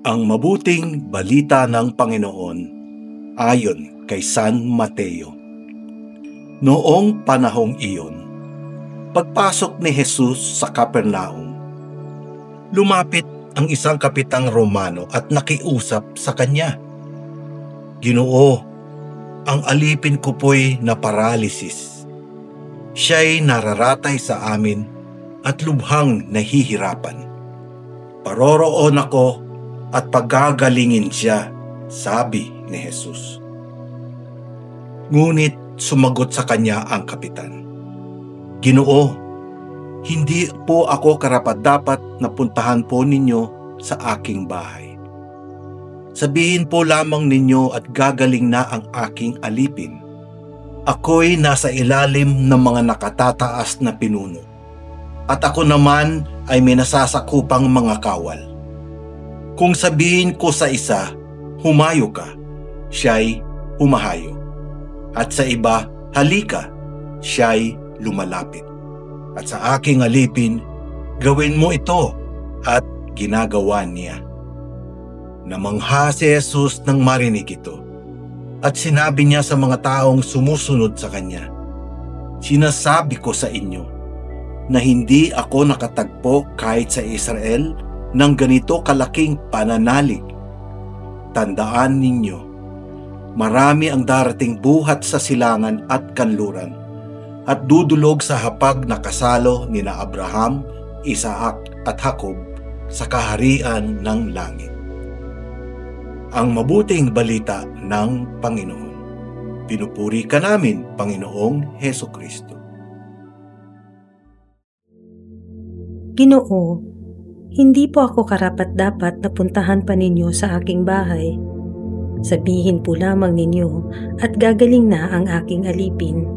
Ang mabuting balita ng Panginoon ayon kay San Mateo. Noong panahong iyon, pagpasok ni Jesus sa Capernaum, lumapit ang isang kapitang Romano at nakiusap sa kanya. "Ginoo, ang alipin ko po'y naparalisis. Siya'y nararatay sa amin at lubhang nahihirapan. Paroroon ako at pagagalingin siya," sabi ni Jesus. Ngunit sumagot sa kanya ang kapitan, "Ginoo, hindi po ako karapat-dapat na puntahan po ninyo sa aking bahay. Sabihin po lamang ninyo at gagaling na ang aking alipin. Ako'y nasa ilalim ng mga nakatataas na pinuno, at ako naman ay may nasasakupang mga kawal. Kung sabihin ko sa isa, humayo ka, siya'y humahayo. At sa iba, halika, siya'y lumalapit. At sa aking alipin, gawin mo ito, at ginagawa niya." Namangha si Jesus nang marinig ito, at sinabi niya sa mga taong sumusunod sa kanya, "Sinasabi ko sa inyo, na hindi ako nakatagpo kahit sa Israel ng ganito kalaking pananalig. Tandaan ninyo, marami ang darating buhat sa silangan at kanluran, at dudulog sa hapag na kasalo nina Abraham, Isaac at Jacob sa kaharian ng langit." Ang mabuting balita ng Panginoon. Pinupuri ka namin, Panginoong Hesukristo. Ginoo, hindi po ako karapat-dapat na puntahan pa ninyo sa aking bahay. Sabihin po lamang ninyo at gagaling na ang aking alipin.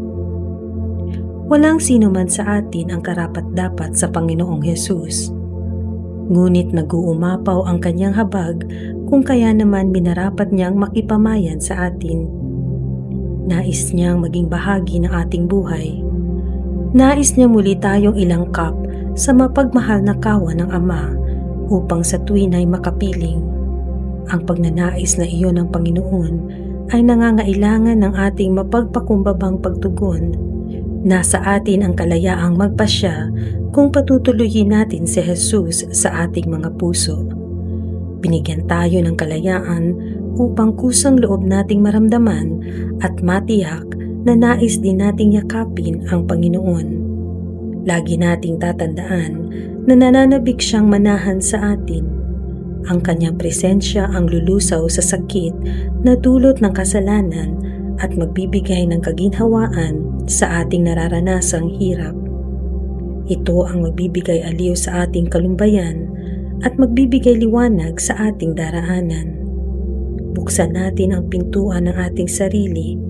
Walang sino man sa atin ang karapat-dapat sa Panginoong Hesus. Ngunit nag-uumapaw ang kanyang habag kung kaya naman minarapat niyang makipamayan sa atin. Nais niyang maging bahagi ng ating buhay. Nais niya muli tayong ilangkap sa mapagmahal na kawan ng Ama upang sa tuwin ay makapiling. Ang pagnanais na iyon ng Panginoon ay nangangailangan ng ating mapagpakumbabang pagtugon. Nasa atin ang kalayaang magpasya kung patutuloyin natin si Jesus sa ating mga puso. Binigyan tayo ng kalayaan upang kusang loob nating maramdaman at matiyak na nais din nating yakapin ang Panginoon. Lagi nating tatandaan na nananabik siyang manahan sa atin. Ang kanyang presensya ang lulusaw sa sakit na dulot ng kasalanan at magbibigay ng kaginhawaan sa ating nararanasang hirap. Ito ang magbibigay aliw sa ating kalumbayan at magbibigay liwanag sa ating daraanan. Buksan natin ang pintuan ng ating sarili,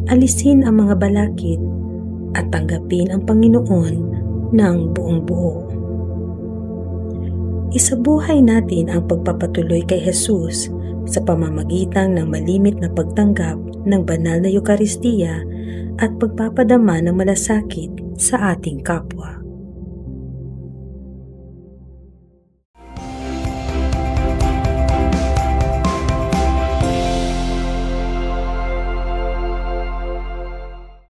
alisin ang mga balakid, at tanggapin ang Panginoon ng buong buo. Isabuhay natin ang pagpapatuloy kay Jesus sa pamamagitan ng malimit na pagtanggap ng banal na Eukaristiya at pagpapadama ng malasakit sa ating kapwa.